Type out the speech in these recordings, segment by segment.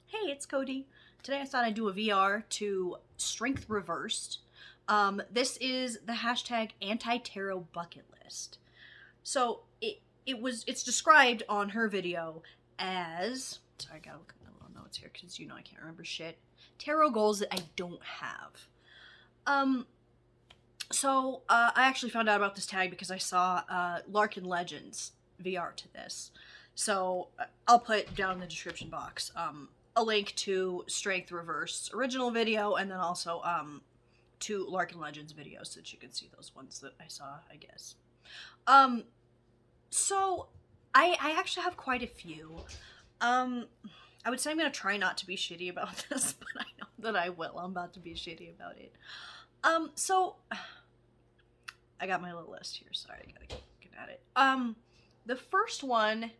Hey, it's Cody. Today I thought I'd do a VR to Strength Reversed. This is the hashtag anti-tarot bucket list. So it's described on her video as, sorry, I gotta look at my little notes here because I can't remember shit. Tarot goals that I don't have. I actually found out about this tag because I saw Larkin Legends VR to this. So I'll put down in the description box a link to Strength Reversed original video, and then also to Larkin Legends videos so that you can see those ones that I saw, I guess. So I actually have quite a few. I would say I'm gonna try not to be shitty about this, but I know that I will. I'm about to be shitty about it. So I got my little list here. Sorry, I gotta get at it. The first one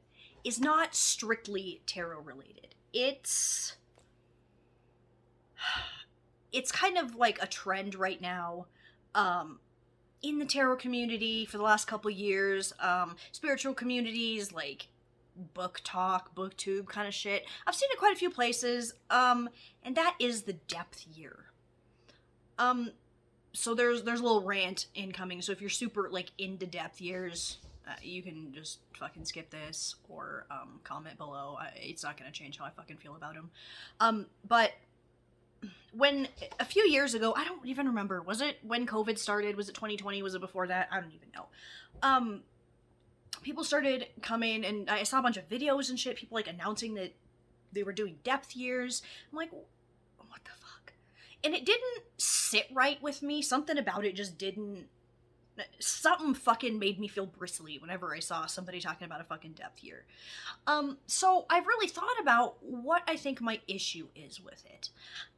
is not strictly tarot related. It's kind of like a trend right now in the tarot community for the last couple years, spiritual communities like book talk, booktube kind of shit. I've seen it quite a few places, and that is the depth year. So there's a little rant incoming, so if you're super like into depth years, you can just fucking skip this or comment below. It's not gonna change how I fucking feel about him. But when a few years ago, I don't even remember, was it when COVID started? Was it 2020? Was it before that? I don't even know. People started coming, and I saw a bunch of videos and shit, people like announcing that they were doing depth years. I'm like, what the fuck? And it didn't sit right with me. Something about it just didn't. Something fucking made me feel bristly whenever I saw somebody talking about a fucking depth year. So I've really thought about what I think my issue is with it.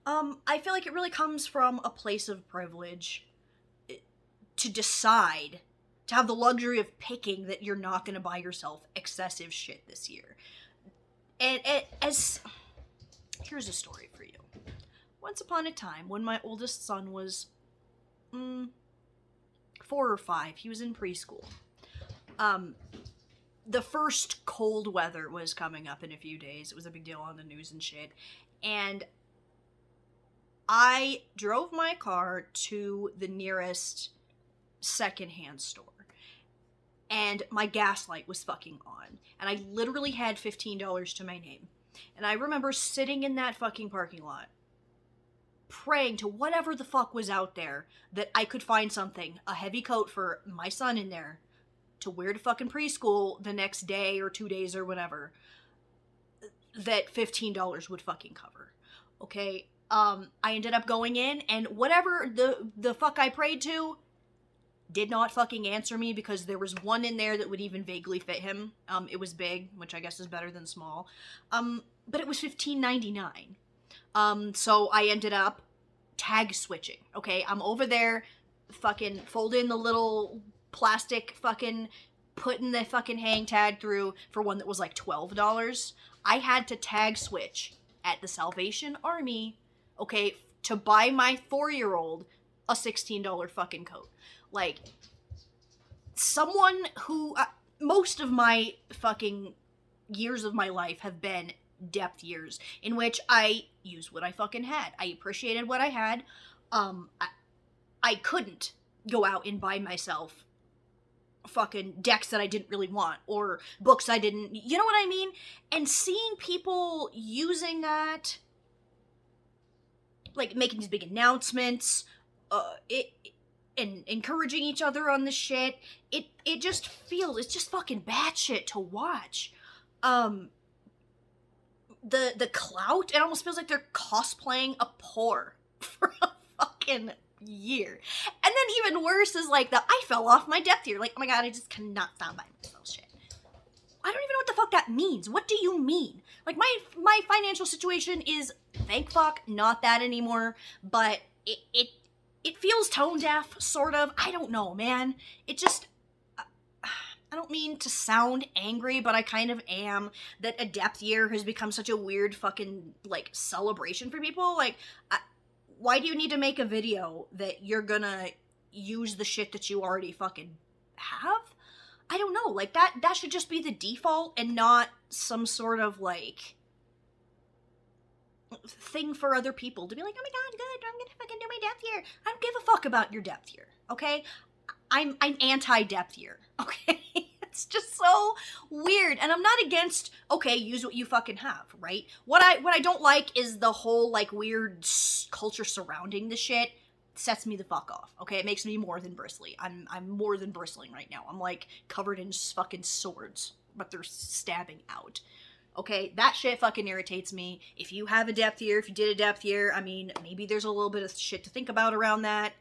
I feel like it really comes from a place of privilege to decide, to have the luxury of picking that you're not going to buy yourself excessive shit this year. And here's a story for you. Once upon a time, when my oldest son was 4 or 5, he was in preschool. The first cold weather was coming up in a few days. It was a big deal on the news and shit. And I drove my car to the nearest secondhand store. And my gas light was fucking on. And I literally had $15 to my name. And I remember sitting in that fucking parking lot, praying to whatever the fuck was out there that I could find something, a heavy coat for my son in there, to wear to fucking preschool the next day or 2 days or whatever, that $15 would fucking cover. Okay? I ended up going in, and whatever the fuck I prayed to did not fucking answer me, because there was one in there that would even vaguely fit him. It was big, which I guess is better than small. But it was $15.99. So I ended up tag switching. Okay, I'm over there fucking folding the little plastic fucking, putting the fucking hang tag through for one that was like $12. I had to tag switch at the Salvation Army, okay, to buy my 4-year-old a $16 fucking coat. Like, someone who, most of my fucking years of my life have been depth years in which I used what I fucking had. I appreciated what I had. I couldn't go out and buy myself fucking decks that I didn't really want, or books I didn't, you know what I mean? And seeing people using that, like making these big announcements, and encouraging each other on the shit, it just feels, it's just fucking batshit to watch. The clout, it almost feels like they're cosplaying a poor for a fucking year. And then even worse is like I fell off my depth year. Like, oh my god, I just cannot stop buying myself shit. I don't even know what the fuck that means. What do you mean? Like, my financial situation is, thank fuck, not that anymore, but it feels tone deaf, sort of. I don't know, man. It just, I don't mean to sound angry, but I kind of am, that a depth year has become such a weird fucking, like, celebration for people. Like, why do you need to make a video that you're gonna use the shit that you already fucking have? I don't know, like, that should just be the default and not some sort of, like, thing for other people to be like, oh my god, good, I'm gonna fucking do my depth year. I don't give a fuck about your depth year, okay? I'm anti-depth year, okay? It's just so weird, and I'm not against, okay, use what you fucking have, right? What I don't like is the whole, like, weird culture surrounding the shit. Sets me the fuck off, okay? It makes me more than bristly. I'm more than bristling right now. I'm, like, covered in fucking swords, but they're stabbing out. Okay, that shit fucking irritates me. If you have a depth year, if you did a depth year, I mean, maybe there's a little bit of shit to think about around that.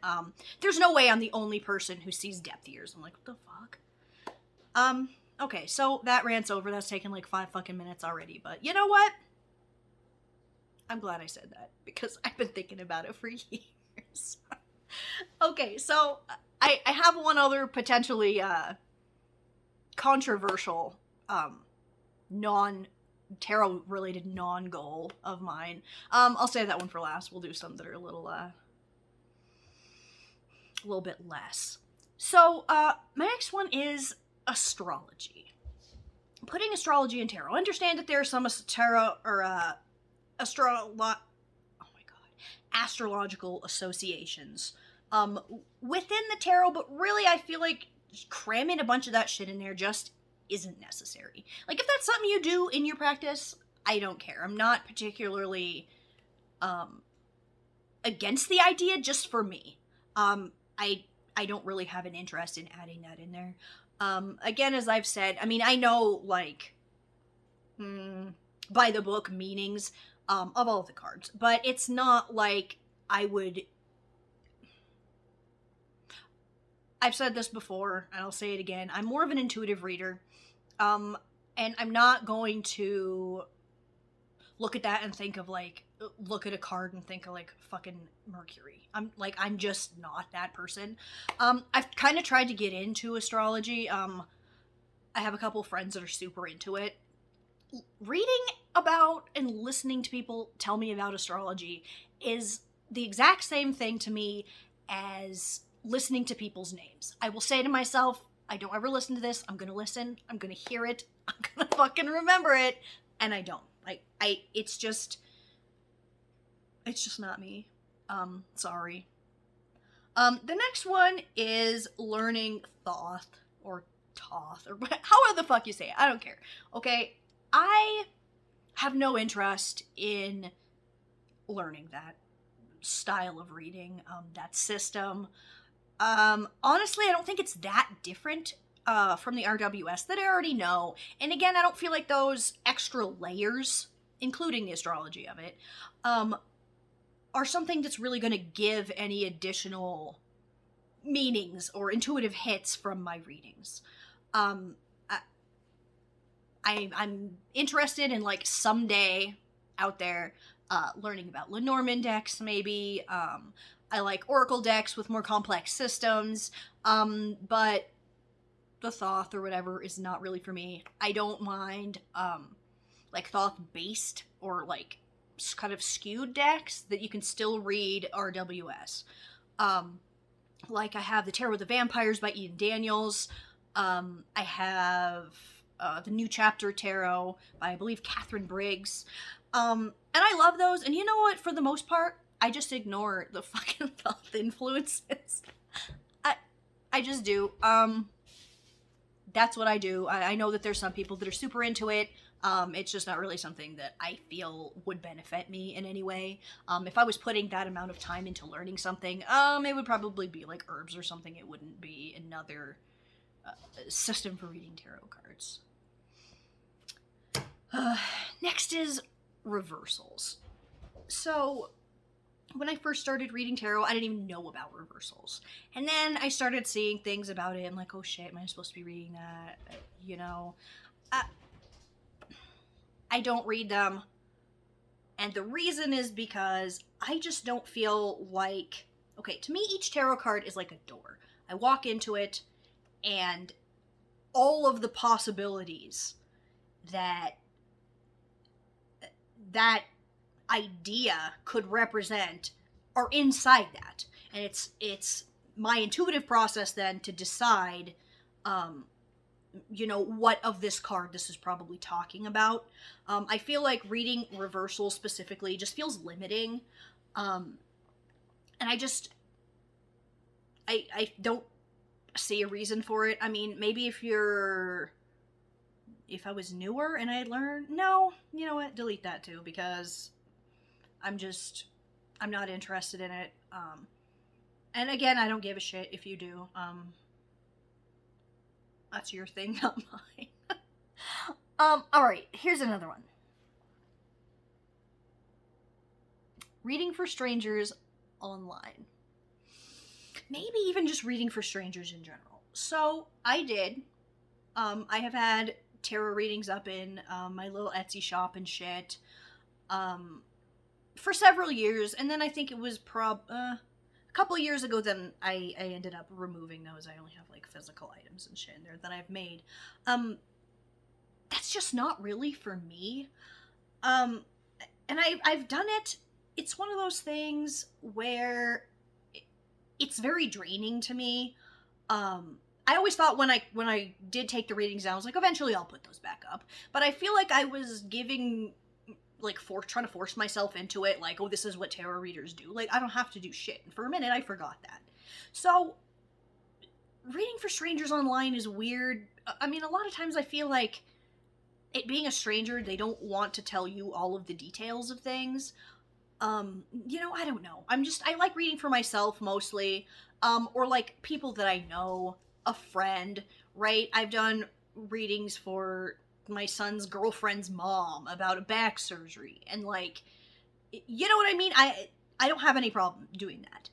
There's no way I'm the only person who sees depth years. I'm like, what the fuck? Okay, so that rant's over. That's taken like 5 fucking minutes already, but you know what? I'm glad I said that, because I've been thinking about it for years. Okay, so I have one other potentially, controversial, non-tarot related non-goal of mine. I'll save that one for last. We'll do some that are a little bit less. So, my next one is astrology. Putting astrology and tarot. Understand that there are some tarot or astrological associations within the tarot, but really I feel like cramming a bunch of that shit in there just isn't necessary. Like, if that's something you do in your practice, I don't care. I'm not particularly against the idea, just for me. I don't really have an interest in adding that in there. Again, as I've said, I mean, I know, like, by the book meanings of all of the cards, but it's not like I would... I've said this before, and I'll say it again. I'm more of an intuitive reader, and I'm not going to look at that and think of, like, look at a card and think of, like, fucking Mercury. I'm just not that person. I've kind of tried to get into astrology. I have a couple friends that are super into it. Reading about and listening to people tell me about astrology is the exact same thing to me as listening to people's names. I will say to myself, I don't ever listen to this. I'm gonna listen. I'm gonna hear it. I'm gonna fucking remember it. And I don't. It's just not me. Sorry. The next one is learning Thoth, or Thoth, or however the fuck you say it. I don't care. Okay? I have no interest in learning that style of reading, that system. Honestly, I don't think it's that different from the RWS that I already know. And again, I don't feel like those extra layers, including the astrology of it, are something that's really going to give any additional meanings or intuitive hits from my readings. I'm interested in, like, someday out there learning about Lenormand decks, maybe. I like Oracle decks with more complex systems, but the Thoth or whatever is not really for me. I don't mind, like, Thoth-based or, like, kind of skewed decks that you can still read RWS. Like, I have the Tarot of the Vampires by Ian Daniels. I have the New Chapter Tarot by, I believe, Catherine Briggs. And I love those. And you know what? For the most part, I just ignore the fucking Thoth influences. I just do. That's what I do. I know that there's some people that are super into it. It's just not really something that I feel would benefit me in any way. If I was putting that amount of time into learning something, it would probably be like herbs or something. It wouldn't be another system for reading tarot cards. Next is reversals. So, when I first started reading tarot, I didn't even know about reversals. And then I started seeing things about it, and like, oh shit, am I supposed to be reading that? You know? I don't read them. And the reason is because I just don't feel like... Okay, to me, each tarot card is like a door. I walk into it, and all of the possibilities that idea could represent are inside that. And it's my intuitive process then to decide what of this card this is probably talking about. I feel like reading reversal specifically just feels limiting. And I don't see a reason for it. I mean, maybe if I was newer and I had learned, no, you know what, delete that too, because I'm not interested in it. And again, I don't give a shit if you do. That's your thing, not mine. Alright, here's another one. Reading for strangers online. Maybe even just reading for strangers in general. So, I did. I have had tarot readings up in my little Etsy shop and shit for several years, and then I think it was a couple of years ago then I ended up removing those. I only have like physical items and shit in there that I've made. That's just not really for me. And I've done it. It's one of those things where it's very draining to me. I always thought when I did take the readings down, I was like, eventually I'll put those back up. But I feel like I was trying to force myself into it, like, oh, this is what tarot readers do. Like, I don't have to do shit. And for a minute, I forgot that. So, reading for strangers online is weird. I mean, a lot of times I feel like it being a stranger, they don't want to tell you all of the details of things. I don't know. I like reading for myself mostly. Or like people that I know, a friend, right? I've done readings for my son's girlfriend's mom about a back surgery, and like, you know what I mean? I don't have any problem doing that.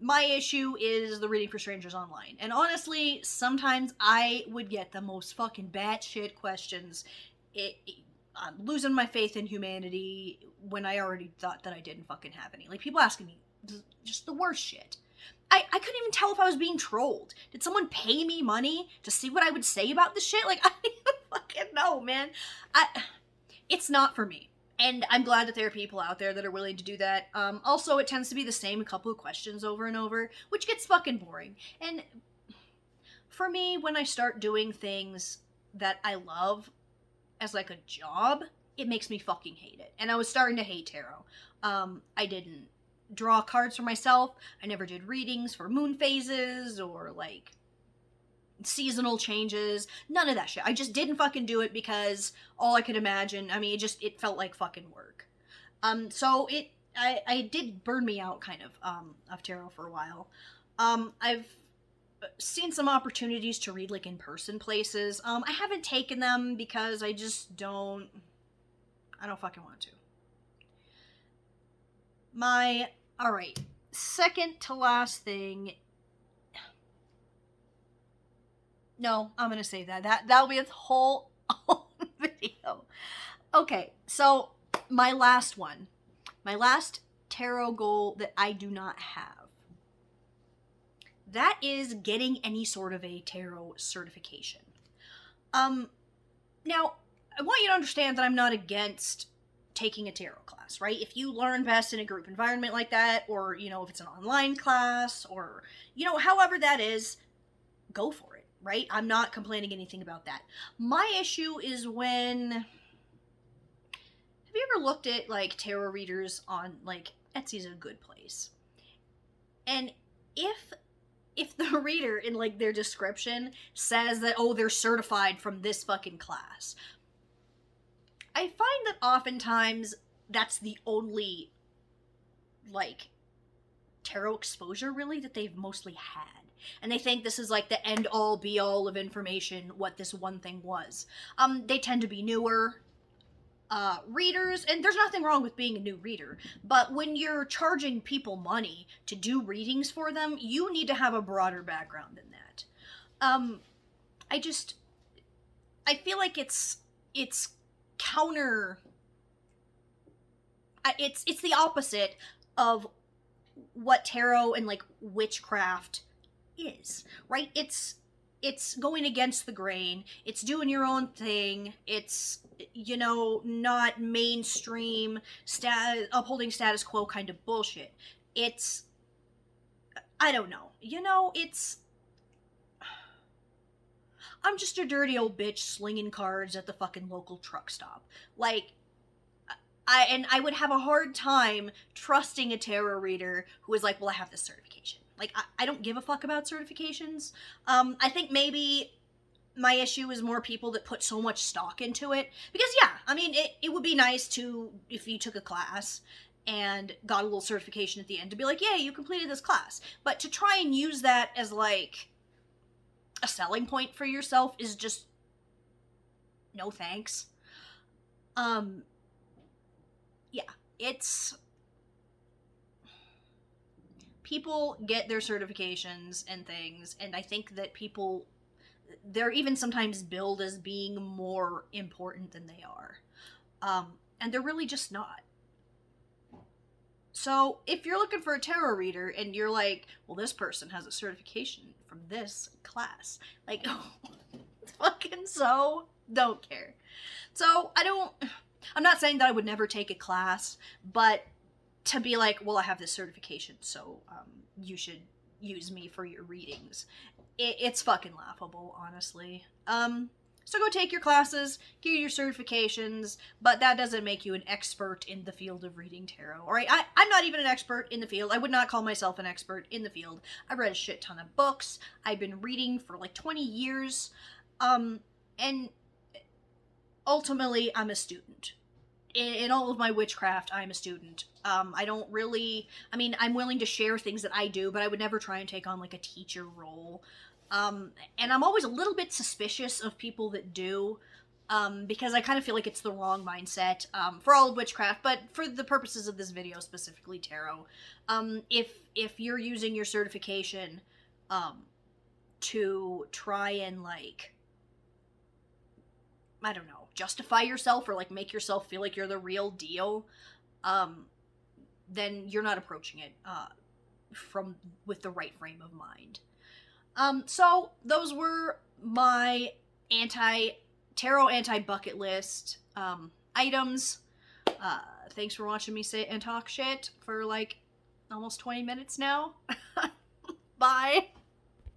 My issue is the reading for strangers online. And honestly, sometimes I would get the most fucking batshit questions. I'm losing my faith in humanity when I already thought that I didn't fucking have any. Like, people asking me just the worst shit. I couldn't even tell if I was being trolled. Did someone pay me money to see what I would say about this shit? Like, I don't even fucking know, man. It's not for me. And I'm glad that there are people out there that are willing to do that. Also, it tends to be the same couple of questions over and over, which gets fucking boring. And for me, when I start doing things that I love as like a job, it makes me fucking hate it. And I was starting to hate tarot. I didn't draw cards for myself. I never did readings for moon phases or like seasonal changes. None of that shit. I just didn't fucking do it because all I could imagine, I mean, it felt like fucking work. So I did burn me out kind of tarot for a while. I've seen some opportunities to read like in person places. I haven't taken them because I just don't fucking want to. Alright, second to last thing. No, I'm gonna say that'll be a whole video. Okay, so my last tarot goal that I do not have. That is getting any sort of a tarot certification. Now, I want you to understand that I'm not against taking a tarot class, right? If you learn best in a group environment like that, or, if it's an online class, or, however that is, go for it, right? I'm not complaining anything about that. My issue is when... Have you ever looked at, like, tarot readers on, like, Etsy's a good place. And if the reader in, like, their description says that, oh, they're certified from this fucking class, I find that oftentimes that's the only, like, tarot exposure, really, that they've mostly had. And they think this is, like, the end-all, be-all of information, what this one thing was. They tend to be newer readers, and there's nothing wrong with being a new reader, but when you're charging people money to do readings for them, you need to have a broader background than that. I feel like it's counter... It's the opposite of what tarot and, like, witchcraft is, right? It's going against the grain. It's doing your own thing. It's, not mainstream, upholding status quo kind of bullshit. It's... I don't know. I'm just a dirty old bitch slinging cards at the fucking local truck stop. Like, I would have a hard time trusting a tarot reader who is like, well, I have this certification. Like, I don't give a fuck about certifications. I think maybe my issue is more people that put so much stock into it. Because, yeah, I mean, it would be nice to, if you took a class and got a little certification at the end, to be like, yeah, you completed this class. But to try and use that as, like, a selling point for yourself is just, no thanks. Yeah, it's... People get their certifications and things, and I think that people, they're even sometimes billed as being more important than they are. And they're really just not. So, if you're looking for a tarot reader and you're like, well, this person has a certification from this class, like, fucking so don't care. So, I'm not saying that I would never take a class, but to be like, well, I have this certification, so you should use me for your readings. It's fucking laughable, honestly. So go take your classes, get your certifications, but that doesn't make you an expert in the field of reading tarot. Alright, I'm not even an expert in the field. I would not call myself an expert in the field. I've read a shit ton of books. I've been reading for like 20 years. And ultimately, I'm a student. In all of my witchcraft, I'm a student. I don't really... I mean, I'm willing to share things that I do, but I would never try and take on, like, a teacher role. And I'm always a little bit suspicious of people that do, because I kind of feel like it's the wrong mindset, for all of witchcraft, but for the purposes of this video, specifically tarot. If you're using your certification, to try and, like... I don't know, justify yourself or, like, make yourself feel like you're the real deal, then you're not approaching it, with the right frame of mind. So, those were my tarot anti-bucket list, items. Thanks for watching me sit and talk shit for, like, almost 20 minutes now. Bye!